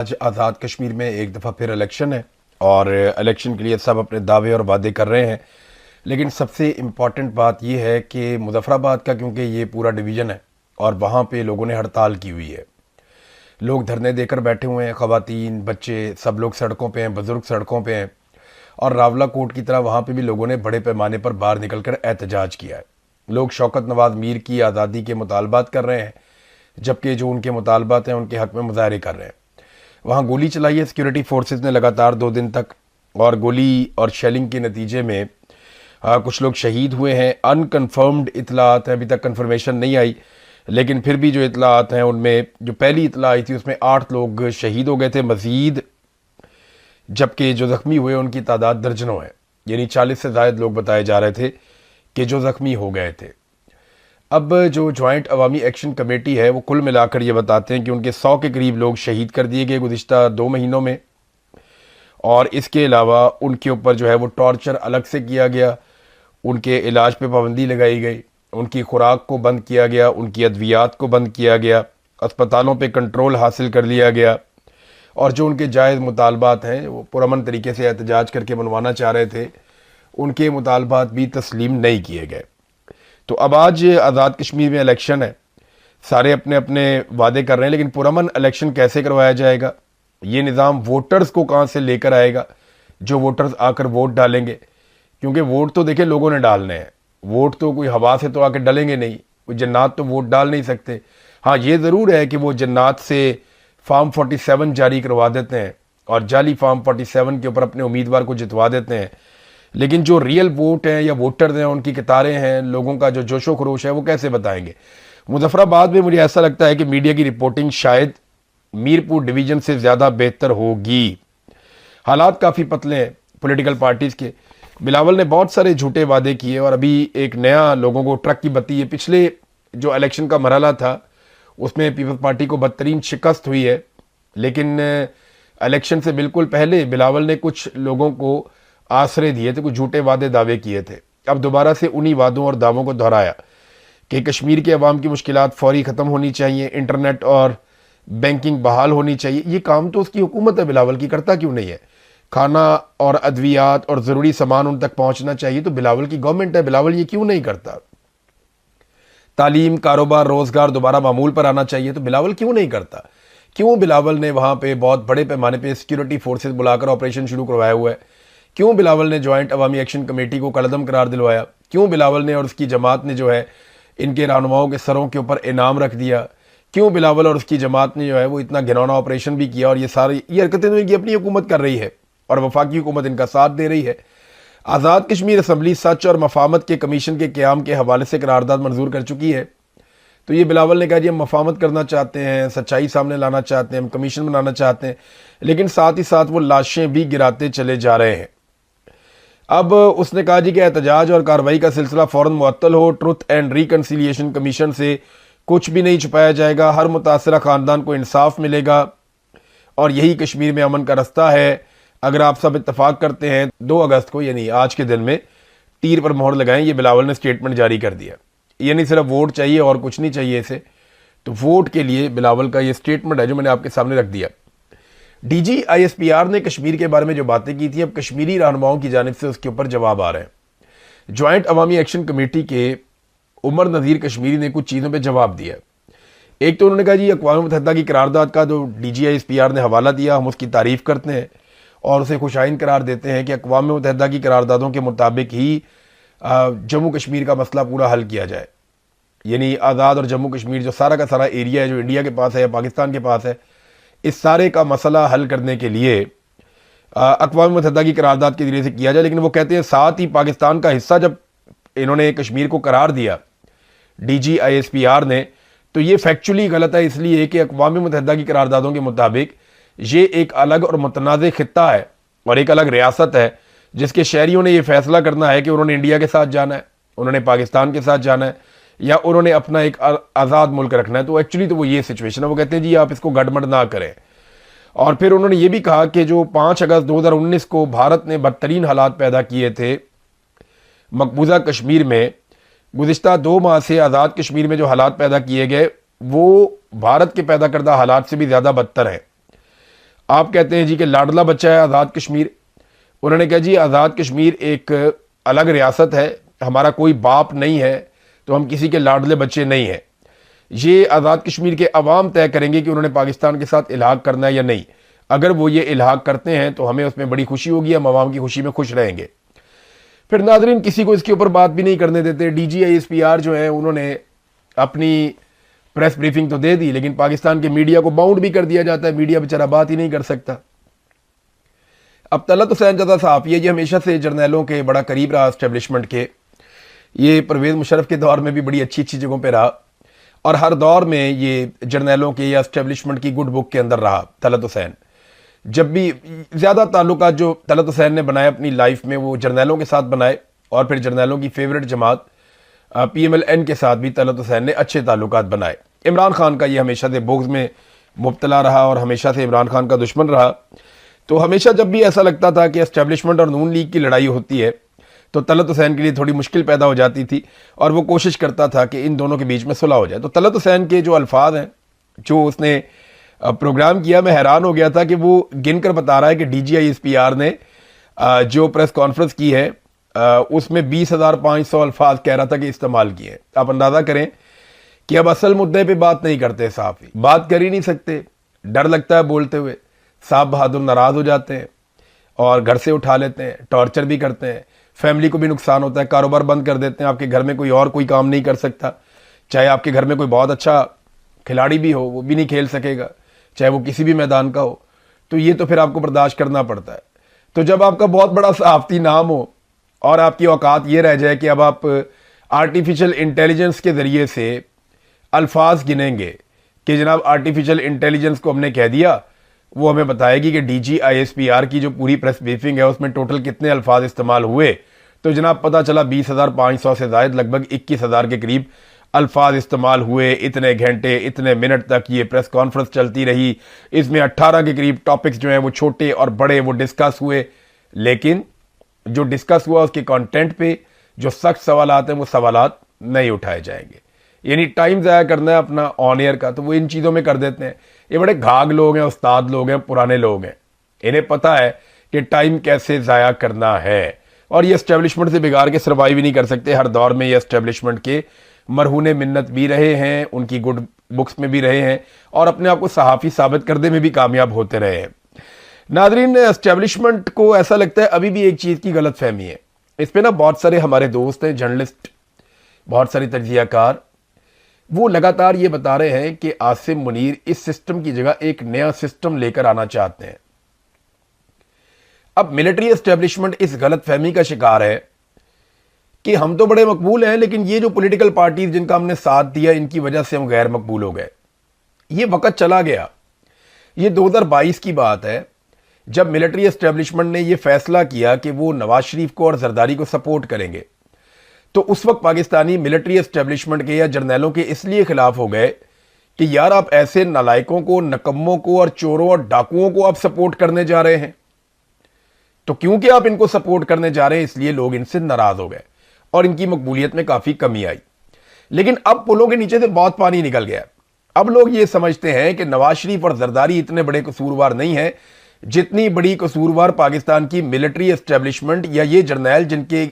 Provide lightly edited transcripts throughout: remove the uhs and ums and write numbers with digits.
आज आज़ाद कश्मीर में एक दफ़ा फिर इलेक्शन है और इलेक्शन के लिए सब अपने दावे और वादे कर रहे हैं। लेकिन सबसे इम्पॉर्टेंट बात यह है कि मुजफ्फराबाद का, क्योंकि ये पूरा डिवीज़न है और वहाँ पे लोगों ने हड़ताल की हुई है, लोग धरने देकर बैठे हुए हैं, ख़वातीन बच्चे सब लोग सड़कों पे हैं, बुज़ुर्ग सड़कों पे हैं। और रावला कोट की तरह वहाँ पे भी लोगों ने बड़े पैमाने पर बाहर निकल कर एहतजाज किया है। लोग शौकत नवाज मीर की आज़ादी के मुतालबात कर रहे हैं, जबकि जो उनके मुतालबात हैं उनके हक़ में मुजाहरे कर रहे हैं। वहाँ गोली चलाई है सिक्योरिटी फोर्सेस ने लगातार 2 दिन तक, और गोली और शेलिंग के नतीजे में कुछ लोग शहीद हुए हैं। अनकन्फर्म्ड इतलात हैं, अभी तक कन्फर्मेशन नहीं आई, लेकिन फिर भी जो इतलात हैं उनमें जो पहली इतला आई थी उसमें 8 लोग शहीद हो गए थे मज़ीद, जबकि जो ज़ख्मी हुए उनकी तादाद दर्जनों है, यानी 40 से ज़ायद लोग बताए जा रहे थे कि जो ज़ख्मी हो गए थे। अब जो जॉइंट अवामी एक्शन कमेटी है वो कुल मिलाकर ये बताते हैं कि उनके 100 के करीब लोग शहीद कर दिए गए गुज़िश्ता 2 महीनों में, और इसके अलावा उनके ऊपर जो है वो टॉर्चर अलग से किया गया, उनके इलाज पे पाबंदी लगाई गई, उनकी खुराक को बंद किया गया, उनकी अद्वियात को बंद किया गया, अस्पतालों पे कंट्रोल हासिल कर लिया गया, और जो उनके जायज़ मुतालबात हैं वो पुरअमन तरीके से एहतजाज करके बनवाना चाह रहे थे, उनके मुतालबात भी तस्लीम नहीं किए गए। तो अब आज आज़ाद कश्मीर में इलेक्शन है, सारे अपने अपने वादे कर रहे हैं, लेकिन पुरअमन इलेक्शन कैसे करवाया जाएगा, ये निज़ाम वोटर्स को कहाँ से लेकर आएगा, जो वोटर्स आकर वोट डालेंगे। क्योंकि वोट तो देखिए लोगों ने डालने हैं, वोट तो कोई हवा से तो आकर डालेंगे नहीं, कोई जन्नात तो वोट डाल नहीं सकते। हाँ, ये ज़रूर है कि वो जन्नात से फार्म 47 जारी करवा देते हैं और जाली फार्म 47 के ऊपर अपने उम्मीदवार को जितवा देते हैं, लेकिन जो रियल वोट हैं या वोटर्स हैं, उनकी कतारें हैं, लोगों का जो जोशो खरोश है, वो कैसे बताएंगे। मुजफ्फराबाद में मुझे ऐसा लगता है कि मीडिया की रिपोर्टिंग शायद मीरपुर डिवीज़न से ज़्यादा बेहतर होगी। हालात काफ़ी पतले हैं पॉलिटिकल पार्टीज़ के। बिलावल ने बहुत सारे झूठे वादे किए और अभी एक नया लोगों को ट्रक की बत्ती है। पिछले जो इलेक्शन का मरहला था उसमें पीपल्स पार्टी को बदतरीन शिकस्त हुई है, लेकिन इलेक्शन से बिल्कुल पहले बिलावल ने कुछ लोगों को आसरे दिए थे, कुछ झूठे वादे दावे किए थे। अब दोबारा से उन्हीं वादों और दावों को दोहराया कि कश्मीर के अवाम की मुश्किलात फौरी ख़त्म होनी चाहिए, इंटरनेट और बैंकिंग बहाल होनी चाहिए। ये काम तो उसकी हुकूमत है बिलावल की, करता क्यों नहीं है। खाना और अद्वियात और ज़रूरी सामान उन तक पहुंचना चाहिए तो बिलावल की गवर्नमेंट है, बिलावल ये क्यों नहीं करता। तालीम, कारोबार, रोज़गार दोबारा मामूल पर आना चाहिए तो बिलावल क्यों नहीं करता। क्यों बिलावल ने वहाँ पे बहुत बड़े पैमाने पे सिक्योरिटी फोर्सेस बुलाकर ऑपरेशन शुरू करवाया हुआ है। क्यों बिलावल ने जॉइंट अवामी एक्शन कमेटी को कलदम करार दिलवाया। क्यों बिलावल ने और उसकी जमात ने जो है इनके रहनुमाओं के सरों के ऊपर इनाम रख दिया। क्यों बिलावल और उसकी जमात ने जो है वो इतना घिनौना ऑपरेशन भी किया। और ये सारी ये हरकतें तो इनकी अपनी हुकूमत कर रही है और वफाकी हुकूमत इनका साथ दे रही है। आज़ाद कश्मीर असम्बली सच और मफामत के कमीशन के क़याम के हवाले से करारदाद मंजूर कर चुकी है। तो ये बिलावल ने कहा जी हम मफामत करना चाहते हैं, सच्चाई सामने लाना चाहते हैं, हम कमीशन बनाना चाहते हैं, लेकिन साथ ही साथ वो लाशें भी गिराते चले जा रहे हैं। अब उसने कहा जी कि एहतजाज और कार्रवाई का सिलसिला फ़ौरन मुअत्तल हो, ट्रुथ एंड रिकन्सिलियेशन कमीशन से कुछ भी नहीं छुपाया जाएगा, हर मुतासरा ख़ानदान को इंसाफ मिलेगा और यही कश्मीर में अमन का रास्ता है। अगर आप सब इत्तफाक करते हैं 2 अगस्त को यानी आज के दिन में तीर पर मोहर लगाएं। ये बिलावल ने स्टेटमेंट जारी कर दिया। यानी सिर्फ वोट चाहिए और कुछ नहीं चाहिए इसे, तो वोट के लिए बिलावल का ये स्टेटमेंट है जो मैंने आपके सामने रख दिया। डीजी आईएसपीआर ने कश्मीर के बारे में जो बातें की थी, अब कश्मीरी रहनुमाओं की जानिब से उसके ऊपर जवाब आ रहे हैं। जॉइंट अवामी एक्शन कमेटी के उमर नज़ीर कश्मीरी ने कुछ चीज़ों पे जवाब दिया। एक तो उन्होंने कहा जी अक़वाम मुत्तहिदा की करारदाद का जो डीजी आईएसपीआर ने हवाला दिया, हम उसकी तारीफ़ करते हैं और उसे खुशाइन करार देते हैं कि अक़वाम मुत्तहिदा की करारदादों के मुताबिक ही जम्मू कश्मीर का मसला पूरा हल किया जाए। यानी आज़ाद और जम्मू कश्मीर जो सारा का सारा एरिया है जो इंडिया के पास है या पाकिस्तान के पास है, इस सारे का मसला हल करने के लिए अक़वाम मुत्तहिदा की करारदाद के ज़रिए से किया जाए। लेकिन वो कहते हैं साथ ही पाकिस्तान का हिस्सा जब इन्होंने कश्मीर को करार दिया डीजी आईएसपीआर ने, तो ये फैक्चुअली गलत है, इसलिए कि अक़वाम मुत्तहिदा की करारदादों के मुताबिक ये एक अलग और मुतनाज़ खित्ता है और एक अलग रियासत है जिसके शहरियों ने यह फैसला करना है कि उन्होंने इंडिया के साथ जाना है, उन्होंने पाकिस्तान के साथ जाना है या उन्होंने अपना एक आज़ाद मुल्क रखना है। तो एक्चुअली तो वो ये सिचुएशन है। वो कहते हैं जी आप इसको गड़बड़ ना करें। और फिर उन्होंने ये भी कहा कि जो 5 अगस्त 2019 को भारत ने बदतरीन हालात पैदा किए थे मकबूजा कश्मीर में, गुज़िश्ता 2 माह से आज़ाद कश्मीर में जो हालात पैदा किए गए वो भारत के पैदा करदा हालात से भी ज़्यादा बदतर है। आप कहते हैं जी कि लाडला बच्चा है आज़ाद कश्मीर। उन्होंने कहा जी आज़ाद कश्मीर एक अलग रियासत है, हमारा कोई बाप नहीं है, तो हम किसी के लाडले बच्चे नहीं हैं। ये आज़ाद कश्मीर के अवाम तय करेंगे कि उन्होंने पाकिस्तान के साथ इल्हाक करना है या नहीं। अगर वो ये इल्हाक करते हैं तो हमें उसमें बड़ी खुशी होगी, हम अवाम की खुशी में खुश रहेंगे। फिर नाज़रीन किसी को इसके ऊपर बात भी नहीं करने देते। DGISPR जो है उन्होंने अपनी प्रेस ब्रीफिंग तो दे दी, लेकिन पाकिस्तान के मीडिया को बाउंड भी कर दिया जाता है, मीडिया बेचारा बात ही नहीं कर सकता। अब तलत हुसैन ज़्यादा सहाफ़ी है, ये हमेशा से जर्नैलों के बड़ा करीब रहा, एस्टेब्लिशमेंट के। ये परवेज़ मुशर्रफ के दौर में भी बड़ी अच्छी अच्छी जगहों पे रहा और हर दौर में ये जर्नैलों के या एस्टेब्लिशमेंट की गुड बुक के अंदर रहा। तलत हुसैन जब भी ज़्यादा ताल्लुकात जो तलत हुसैन ने बनाए अपनी लाइफ में वो जर्नैलों के साथ बनाए, और फिर जर्नैलों की फेवरेट जमात PMLN के साथ भी तलत हुसैन ने अच्छे ताल्लुकात बनाए। इमरान खान का ये हमेशा से बुग़्ज़ में मुब्तला रहा और हमेशा से इमरान खान का दुश्मन रहा। तो हमेशा जब भी ऐसा लगता था कि एस्टेब्लिशमेंट और नून लीग की लड़ाई होती है तो तलत हुसैन के लिए थोड़ी मुश्किल पैदा हो जाती थी और वो कोशिश करता था कि इन दोनों के बीच में सुलह हो जाए। तो तलत हुसैन के जो अल्फाज हैं जो उसने प्रोग्राम किया, मैं हैरान हो गया था कि वो गिनकर बता रहा है कि DGISPR ने जो प्रेस कॉन्फ्रेंस की है उसमें 20,500 अल्फाज कह रहा था कि इस्तेमाल किए। आप अंदाज़ा करें कि अब असल मुद्दे पे बात नहीं करते, साहब बात कर ही नहीं सकते, डर लगता है बोलते हुए। साहब बहादुर नाराज़ हो जाते हैं और घर से उठा लेते हैं, टॉर्चर भी करते हैं, फैमिली को भी नुकसान होता है, कारोबार बंद कर देते हैं। आपके घर में कोई और कोई काम नहीं कर सकता, चाहे आपके घर में कोई बहुत अच्छा खिलाड़ी भी हो वो भी नहीं खेल सकेगा, चाहे वो किसी भी मैदान का हो। तो ये तो फिर आपको बर्दाश्त करना पड़ता है। तो जब आपका बहुत बड़ा सहाफ़ती नाम हो और आपकी औकात ये रह जाए कि अब आप आर्टिफिशियल इंटेलिजेंस के ज़रिए से अल्फाज गिनेंगे कि जनाब आर्टिफिशियल इंटेलिजेंस को हमने कह दिया, वो हमें बताएगी कि DGISPR की जो पूरी प्रेस ब्रीफिंग है उसमें टोटल कितने अल्फाज इस्तेमाल हुए, तो जनाब पता चला 20,500 से ज़ायद लगभग 21,000 के करीब अल्फाज इस्तेमाल हुए। इतने घंटे इतने मिनट तक ये प्रेस कॉन्फ्रेंस चलती रही, इसमें 18 के करीब टॉपिक्स जो हैं वो छोटे और बड़े वो डिस्कस हुए, लेकिन जो डिस्कस हुआ उसके कंटेंट पे जो सख्त सवालात हैं वो सवालात नहीं उठाए जाएंगे। यानी टाइम ज़ाया करना है अपना ऑन एयर का, तो वो इन चीज़ों में कर देते हैं। ये बड़े घाघ लोग हैं, उस्ताद लोग हैं, पुराने लोग हैं, इन्हें पता है कि टाइम कैसे ज़ाया करना है। और ये एस्टेब्लिशमेंट से बिगाड़ के सर्वाइव ही नहीं कर सकते। हर दौर में ये एस्टेब्लिशमेंट के मरहूने मिन्नत भी रहे हैं, उनकी गुड बुक्स में भी रहे हैं और अपने आप को सहाफ़ी साबित करने में भी कामयाब होते रहे हैं। नादरीन, एस्टेब्लिशमेंट को ऐसा लगता है अभी भी एक चीज़ की गलत फहमी है। इस पर ना बहुत सारे हमारे दोस्त हैं, जर्नलिस्ट, बहुत सारे तज्जियाकार, वो लगातार ये बता रहे हैं कि आसिम मुनीर इस सिस्टम की जगह एक नया सिस्टम लेकर आना चाहते हैं। अब मिलिट्री एस्टेब्लिशमेंट इस गलत फहमी का शिकार है कि हम तो बड़े मकबूल हैं, लेकिन ये जो पॉलिटिकल पार्टीज जिनका हमने साथ दिया इनकी वजह से हम गैर मकबूल हो गए। ये वक्त चला गया, ये 2022 की बात है जब मिलिट्री एस्टेब्लिशमेंट ने यह फैसला किया कि वो नवाज शरीफ को और जरदारी को सपोर्ट करेंगे। तो उस वक्त पाकिस्तानी मिलिट्री एस्टेब्लिशमेंट के या जर्नैलों के इसलिए खिलाफ हो गए कि यार आप ऐसे नालायकों को, नकम्मों को और चोरों और डाकुओं को आप सपोर्ट करने जा रहे हैं। तो क्योंकि आप इनको सपोर्ट करने जा रहे हैं इसलिए लोग इनसे नाराज हो गए और इनकी मकबूलियत में काफी कमी आई। लेकिन अब पुलों के नीचे से बहुत पानी निकल गया। अब लोग ये समझते हैं कि नवाज शरीफ और जरदारी इतने बड़े कसूरवार नहीं है जितनी बड़ी कसूरवार पाकिस्तान की मिलिट्री एस्टेब्लिशमेंट या ये जर्नैल जिनके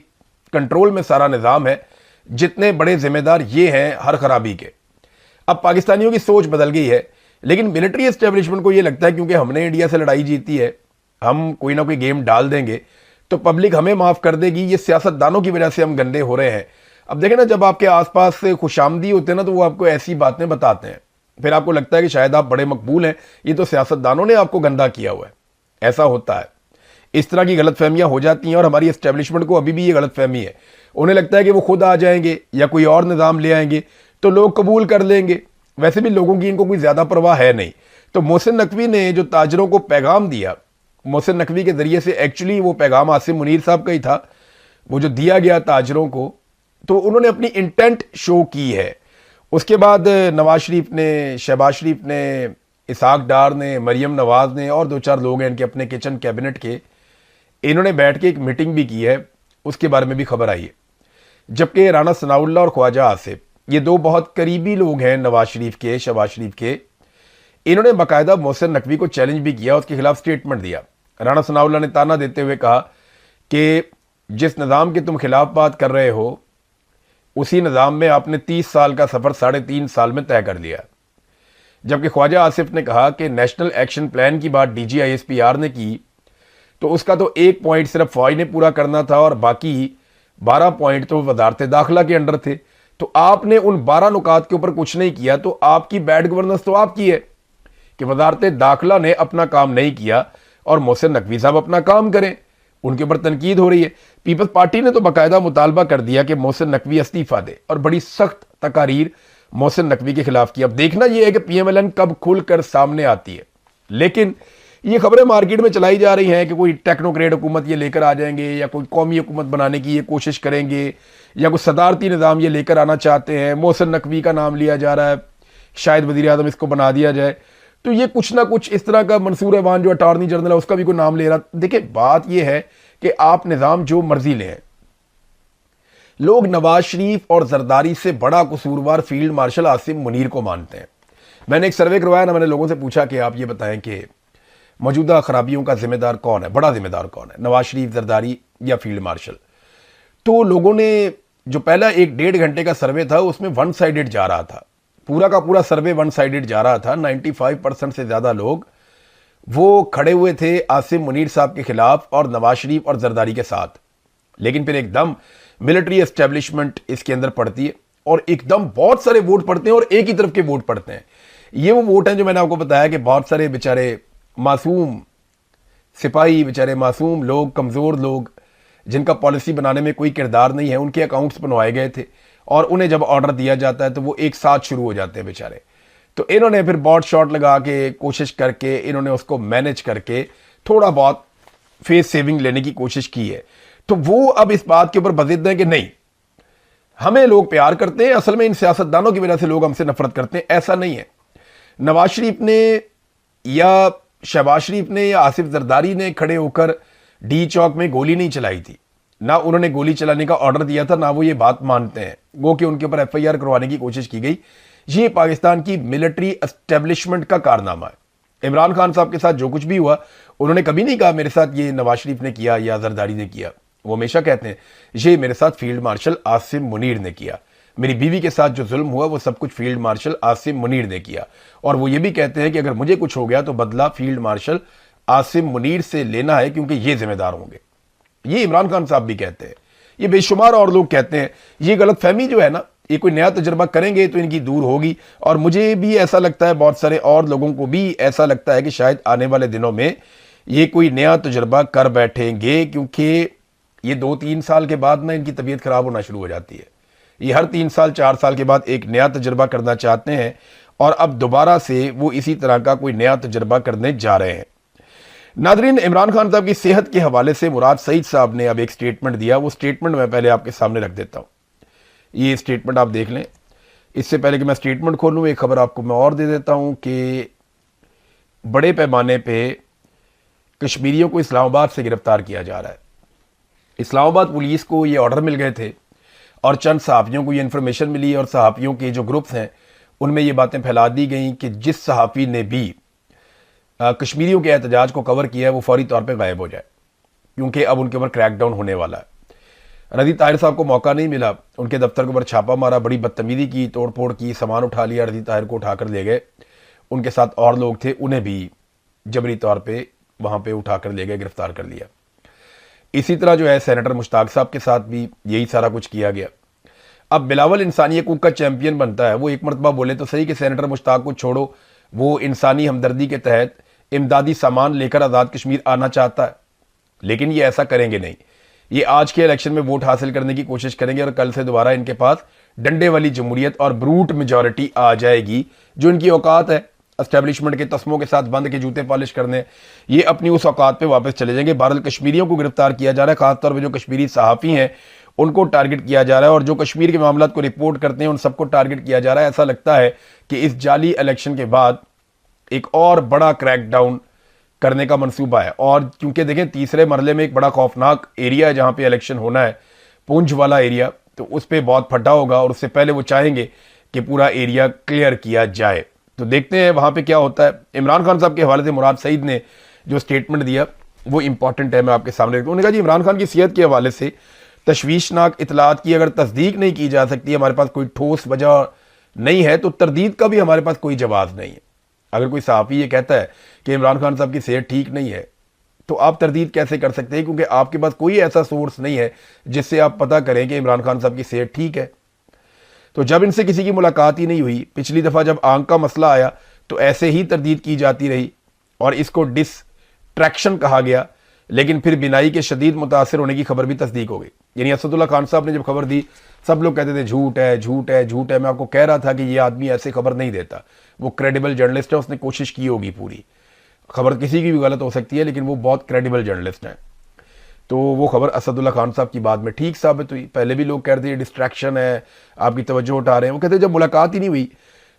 कंट्रोल में सारा निज़ाम है, जितने बड़े जिम्मेदार ये हैं हर खराबी के। अब पाकिस्तानियों की सोच बदल गई है, लेकिन मिलिट्री एस्टेब्लिशमेंट को ये लगता है क्योंकि हमने इंडिया से लड़ाई जीती है, हम कोई ना कोई गेम डाल देंगे तो पब्लिक हमें माफ़ कर देगी। ये सियासतदानों की वजह से हम गंदे हो रहे हैं। अब देखें ना, जब आपके आसपास से खुशामदी होते हैं ना तो वो आपको ऐसी बातें बताते हैं, फिर आपको लगता है कि शायद आप बड़े मकबूल हैं, ये तो सियासतदानों ने आपको गंदा किया हुआ है। ऐसा होता है, इस तरह की गलतफहमियां हो जाती हैं और हमारी एस्टेब्लिशमेंट को अभी भी ये गलतफहमी है। उन्हें लगता है कि वो खुद आ जाएंगे या कोई और निज़ाम ले आएंगे तो लोग कबूल कर लेंगे। वैसे भी लोगों की इनको कोई ज़्यादा परवाह है नहीं। तो मोहसिन नकवी ने जो ताजरों को पैगाम दिया, मोहसिन नकवी के ज़रिए से एक्चुअली वो पैगाम आसिम मुनीर साहब का ही था, वो जो दिया गया ताजरों को, तो उन्होंने अपनी इंटेंट शो की है। उसके बाद नवाज शरीफ ने, शहबाज शरीफ ने, इसहाक डार ने, मरियम नवाज ने और 2-4 लोग हैं इनके अपने किचन कैबिनेट के, इन्होंने बैठ के एक मीटिंग भी की है, उसके बारे में भी खबर आई है। जबकि राना सनाउल्लाह और ख्वाजा आसिफ, ये दो बहुत करीबी लोग हैं नवाज शरीफ के, शहबाज शरीफ के, इन्होंने बाकायदा मोहसिन नकवी को चैलेंज भी किया, उसके खिलाफ स्टेटमेंट दिया। राणा सनाउल्लाह ने ताना देते हुए कहा कि जिस निज़ाम के तुम खिलाफ बात कर रहे हो उसी निज़ाम में आपने 30 साल का सफ़र 3.5 साल में तय कर लिया। जबकि ख्वाजा आसिफ ने कहा कि नेशनल एक्शन प्लान की बात DGISPR ने की तो उसका तो 1 पॉइंट सिर्फ फौज ने पूरा करना था और बाकी 12 पॉइंट तो वजारत दाखिला के अंडर थे। तो आपने उन 12 नुकात के ऊपर कुछ नहीं किया, तो आपकी बैड गवर्नेंस तो आपकी है कि वजारत दाखिला ने अपना काम नहीं किया और मोहसिन नकवी साहब अपना काम करें। उनके ऊपर तनकीद हो रही है। पीपल्स पार्टी ने तो बाकायदा मुतालबा कर दिया कि मोहसिन नकवी इस्तीफा दे और बड़ी सख्त तकारीर मोहसिन नकवी के खिलाफ की। अब देखना यह है कि PMLN कब खुलकर सामने आती है। लेकिन ये खबरें मार्केट में चलाई जा रही हैं कि कोई टेक्नोक्रेट हुकूमत ये लेकर आ जाएंगे या कोई कौमी हुकूमत बनाने की ये कोशिश करेंगे या कोई सदारती निज़ाम ये लेकर आना चाहते हैं। मोहसिन नकवी का नाम लिया जा रहा है, शायद वज़ीर आज़म इसको बना दिया जाए। तो ये कुछ ना कुछ इस तरह का मंसूर अवान जो अटॉर्नी जनरल है उसका भी कोई नाम ले रहा। देखिए बात यह है कि आप निज़ाम जो मर्जी लें, लोग नवाज शरीफ और जरदारी से बड़ा कसूरवार फील्ड मार्शल आसिम मुनीर को मानते हैं। मैंने एक सर्वे करवाया ना, मैंने लोगों से पूछा कि आप ये बताएं कि मौजूदा खराबियों का जिम्मेदार कौन है, बड़ा जिम्मेदार कौन है, नवाज शरीफ, जरदारी या फील्ड मार्शल। तो लोगों ने जो पहला 1-1.5 घंटे का सर्वे था उसमें वन साइडेड जा रहा था, पूरा का पूरा सर्वे वन साइडेड जा रहा था। 95% से ज़्यादा लोग वो खड़े हुए थे आसिम मुनीर साहब के खिलाफ और नवाज शरीफ और जरदारी के साथ। लेकिन फिर एकदम मिलिट्री एस्टेब्लिशमेंट इसके अंदर पड़ती है और एकदम बहुत सारे वोट पड़ते हैं और एक ही तरफ के वोट पड़ते हैं। ये वो वोट हैं जो मैंने आपको बताया कि बहुत सारे बेचारे मासूम सिपाही, बेचारे मासूम लोग, कमज़ोर लोग जिनका पॉलिसी बनाने में कोई किरदार नहीं है, उनके अकाउंट्स बनवाए गए थे और उन्हें जब ऑर्डर दिया जाता है तो वो एक साथ शुरू हो जाते हैं बेचारे। तो इन्होंने फिर बॉट शॉट लगा के कोशिश करके इन्होंने उसको मैनेज करके थोड़ा बहुत फेस सेविंग लेने की कोशिश की है। तो वो अब इस बात के ऊपर बज़िद हैं कि नहीं, हमें लोग प्यार करते हैं, असल में इन सियासतदानों की वजह से लोग हमसे नफरत करते हैं। ऐसा नहीं है। नवाज शरीफ ने या शहबाज शरीफ ने या आसिफ जरदारी ने खड़े होकर डी चौक में गोली नहीं चलाई थी, ना उन्होंने गोली चलाने का ऑर्डर दिया था, ना वो ये बात मानते हैं। वो कि उनके ऊपर FIR करवाने की कोशिश की गई, ये पाकिस्तान की मिलिट्री एस्टेब्लिशमेंट का कारनामा है। इमरान खान साहब के साथ जो कुछ भी हुआ उन्होंने कभी नहीं कहा मेरे साथ ये नवाज शरीफ ने किया या जरदारी ने किया। वो हमेशा कहते हैं ये मेरे साथ फील्ड मार्शल आसिम मुनीर ने किया, मेरी बीवी के साथ जो जुल्म हुआ वो सब कुछ फील्ड मार्शल आसिम मुनीर ने किया। और वो ये भी कहते हैं कि अगर मुझे कुछ हो गया तो बदला फील्ड मार्शल आसिम मुनीर से लेना है क्योंकि ये जिम्मेदार होंगे। ये इमरान खान साहब भी कहते हैं, ये बेशुमार और लोग कहते हैं। ये गलतफहमी जो है ना, ये कोई नया तजुर्बा करेंगे तो इनकी दूर होगी। और मुझे भी ऐसा लगता है, बहुत सारे और लोगों को भी ऐसा लगता है कि शायद आने वाले दिनों में ये कोई नया तजुर्बा कर बैठेंगे, क्योंकि ये 2-3 साल के बाद ना इनकी तबीयत खराब होना शुरू हो जाती है। ये हर 3 साल 4 साल के बाद एक नया तजुर्बा करना चाहते हैं और अब दोबारा से वो इसी तरह का कोई नया तजुर्बा करने जा रहे हैं। नादरीन, इमरान खान साहब की सेहत के हवाले से मुराद सईद साहब ने अब एक स्टेटमेंट दिया। वो स्टेटमेंट मैं पहले आपके सामने रख देता हूँ। ये स्टेटमेंट आप देख लें। इससे पहले कि मैं स्टेटमेंट खोलूँ, एक खबर आपको मैं और दे देता हूँ कि बड़े पैमाने पे कश्मीरियों को इस्लामाबाद से गिरफ्तार किया जा रहा है। इस्लामाबाद पुलिस को ये ऑर्डर मिल गए थे और चंद सहाफ़ियों को ये इन्फॉर्मेशन मिली और सहाफ़ियों के जो ग्रुप्स हैं उनमें ये बातें फैला दी गई कि जिस सहाफ़ी ने भी कश्मीरियों के एहतजाज को कवर किया है वो फौरी तौर पे गायब हो जाए, क्योंकि अब उनके ऊपर क्रैकडाउन होने वाला है। रज़ी ताहिर साहब को मौका नहीं मिला, उनके दफ्तर के ऊपर छापा मारा, बड़ी बदतमीज़ी की, तोड़ फोड़ की, सामान उठा लिया, रज़ी ताहिर को उठाकर ले गए। उनके साथ और लोग थे, उन्हें भी जबरी तौर पर वहाँ पर उठाकर ले गए, गिरफ्तार कर लिया। इसी तरह जो है सेनेटर मुश्ताक साहब के साथ भी यही सारा कुछ किया गया। अब बिलावल इंसानी हकूक़ का चैंपियन बनता है, वो एक मरतबा बोले तो सही कि सेनेटर मुश्ताक को छोड़ो, वो इंसानी हमदर्दी के तहत इमदादी सामान लेकर आज़ाद कश्मीर आना चाहता है, लेकिन ये ऐसा करेंगे नहीं। ये आज के इलेक्शन में वोट हासिल करने की कोशिश करेंगे और कल से दोबारा इनके पास डंडे वाली जमहूरियत और ब्रूट मेजॉरिटी आ जाएगी। जो इनकी औकात है एस्टेब्लिशमेंट के तस्मों के साथ बंद के जूते पॉलिश करने, ये अपनी उस औकात पे वापस चले जाएंगे। बहरहाल कश्मीरियों को गिरफ्तार किया जा रहा है, खासतौर पर जो कश्मीरी सहाफ़ी हैं उनको टारगेट किया जा रहा है और जो कश्मीर के मामला को रिपोर्ट करते हैं उन सबको टारगेट किया जा रहा है। ऐसा लगता है कि इस जाली इलेक्शन के बाद एक और बड़ा क्रैकडाउन करने का मंसूबा है। और क्योंकि देखें तीसरे मरले में एक बड़ा खौफनाक एरिया है जहाँ पे इलेक्शन होना है, पुंछ वाला एरिया, तो उस पर बहुत फटा होगा और उससे पहले वो चाहेंगे कि पूरा एरिया क्लियर किया जाए। तो देखते हैं वहाँ पे क्या होता है। इमरान खान साहब के हवाले से मुराद सईद ने जो स्टेटमेंट दिया वो इंपॉर्टेंट है, मैं आपके सामने रखता हूँ। उन्होंने कहा जी इमरान खान की सेहत के हवाले से तशवीशनाक इतलात की अगर तस्दीक नहीं की जा सकती, हमारे पास कोई ठोस वजह नहीं है, तो तरदीद का भी हमारे पास कोई जवाब नहीं है। अगर कोई सहाफ़ी ये कहता है कि इमरान खान साहब की सेहत ठीक नहीं है, तो आप तरदीद कैसे कर सकते हैं, क्योंकि आपके पास कोई ऐसा सोर्स नहीं है जिससे आप पता करें कि इमरान खान साहब की सेहत ठीक है। तो जब इनसे किसी की मुलाकात ही नहीं हुई, पिछली दफ़ा जब आंख का मसला आया तो ऐसे ही तरदीद की जाती रही और इसको डिस्ट्रैक्शन कहा गया, लेकिन फिर बिनाई के शदीद मुतासर होने की खबर भी तस्दीक हो गई। यानी असदुल्ला खान साहब ने जब खबर दी, सब लोग कहते थे झूठ है, झूठ है, झूठ है। मैं आपको कह रहा था कि ये आदमी ऐसे खबर नहीं देता, वो क्रेडिबल जर्नलिस्ट है, उसने कोशिश की होगी पूरी। खबर किसी की भी गलत हो सकती है, लेकिन वो बहुत क्रेडिबल जर्नलिस्ट हैं। तो वो खबर असदुल्ला खान साहब की बाद में ठीक साबित हुई। पहले भी लोग कहते थे डिस्ट्रैक्शन है, आपकी तवज्जो उठा रहे हैं। वो कहते जब मुलाकात ही नहीं हुई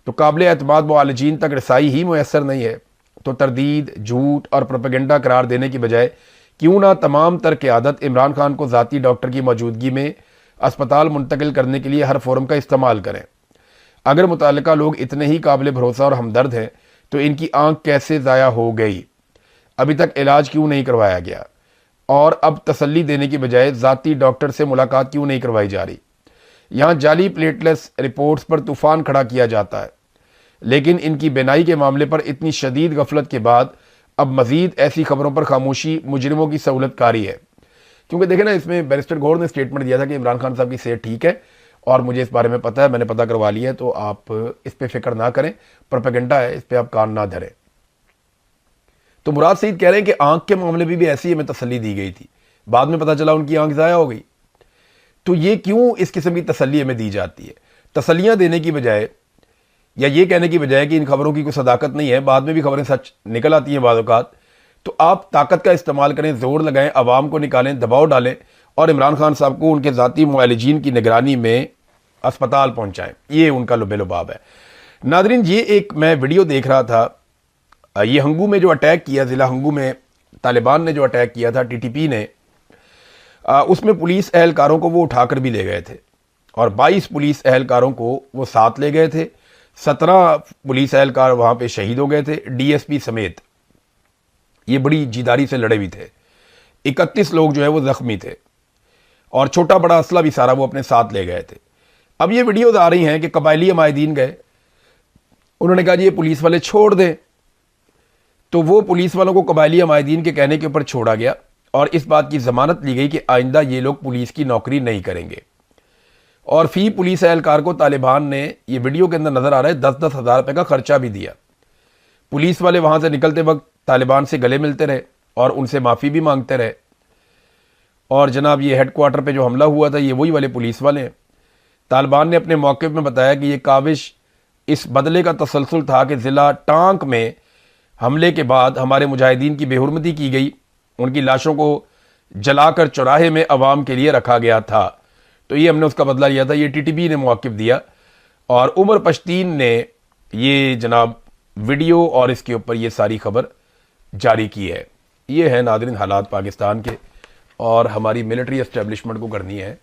तो काबिल एतमाद मुआलिजीन तक रसाई ही मुयसर नहीं है, तो तरदीद, झूठ और प्रोपेगेंडा करार देने की बजाय क्यों ना तमाम तर क़यादत इमरान खान को ज़ाती डॉक्टर की मौजूदगी में अस्पताल मुंतकिल करने के लिए हर फोरम का इस्तेमाल करें। अगर मुतल्लिका लोग इतने ही काबिल भरोसा और हमदर्द हैं तो इनकी आंख कैसे ज़ाया हो गई, अभी तक इलाज क्यों नहीं करवाया गया, और अब तसल्ली देने की बजाय ज़ाती डॉक्टर से मुलाकात क्यों नहीं करवाई जा रही। यहाँ जाली प्लेटलेस रिपोर्ट्स पर तूफ़ान खड़ा किया जाता है, लेकिन इनकी बेनाई के मामले पर इतनी शदीद गफलत के बाद अब मज़ीद ऐसी खबरों पर खामोशी मुजरिमों की सहूलत कारी है। क्योंकि देखें ना, इसमें बैरिस्टर गौर ने स्टेटमेंट दिया था कि इमरान खान साहब की सेहत ठीक है और मुझे इस बारे में पता है, मैंने पता करवा लिया है, तो आप इस पर फिक्र ना करें, प्रोपेगेंडा है, इस पर आप कान ना धरें। तो मुराद सईद कह रहे हैं कि आंख के मामले में भी ऐसी हमें तसल्ली दी गई थी, बाद में पता चला उनकी आंख ज़ाया हो गई। तो ये क्यों इस किस्म की तसल्ली हमें दी जाती है? तसल्लियाँ देने की बजाय या ये कहने की बजाय कि इन खबरों की कोई सदाकत नहीं है, बाद में भी खबरें सच निकल आती हैं बाद औक़ात, तो आप ताकत का इस्तेमाल करें, जोर लगाएं, आवाम को निकालें, दबाव डालें और इमरान खान साहब को उनके ज़ाती मुआलिजीन की निगरानी में अस्पताल पहुँचाएँ। ये उनका लुबे-लुबाब है। नादरीन, ये एक मैं वीडियो देख रहा था, ये हंगू में जो अटैक किया, ज़िला हंगू में तालिबान ने जो अटैक किया था टीटीपी ने, उसमें पुलिस एहलकारों को वो उठाकर भी ले गए थे और 22 पुलिस एहलकारों को वो साथ ले गए थे। 17 पुलिस एहलकार वहाँ पे शहीद हो गए थे, डीएसपी समेत। ये बड़ी जीदारी से लड़े भी थे। 31 लोग जो है वो ज़ख्मी थे और छोटा बड़ा असला भी सारा वो अपने साथ ले गए थे। अब ये वीडियोज़ आ रही हैं कि कबायली अमायदीन गए, उन्होंने कहा जी ये पुलिस वाले छोड़ दें, तो वो पुलिस वालों को कबायली अमायदीन के कहने के ऊपर छोड़ा गया और इस बात की ज़मानत ली गई कि आइंदा ये लोग पुलिस की नौकरी नहीं करेंगे। और फी पुलिस एहलकार को तालिबान ने, ये वीडियो के अंदर नज़र आ रहा है, 10-10 हज़ार रुपये का खर्चा भी दिया। पुलिस वाले वहाँ से निकलते वक्त तालिबान से गले मिलते रहे और उनसे माफ़ी भी मांगते रहे। और जनाब ये हेडक्वार्टर पे जो हमला हुआ था ये वही वाले पुलिस वाले हैं। तालिबान ने अपने मौक़िफ़ में बताया कि ये काविश इस बदले का तसलसल था कि ज़िला टांक में हमले के बाद हमारे मुजाहिदीन की बेहुरमती की गई, उनकी लाशों को जलाकर चौराहे में अवाम के लिए रखा गया था, तो ये हमने उसका बदला लिया था। ये टीटीपी ने मौक़िफ़ दिया और उमर पश्तीन ने ये जनाब वीडियो और इसके ऊपर ये सारी खबर जारी की है। ये है नाज़रीन हालात पाकिस्तान के, और हमारी मिलिट्री एस्टेब्लिशमेंट को करनी है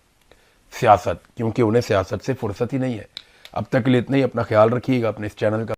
सियासत, क्योंकि उन्हें सियासत से फुर्सत ही नहीं है। अब तक के लिए इतना ही। अपना ख्याल रखिएगा, अपने इस चैनल का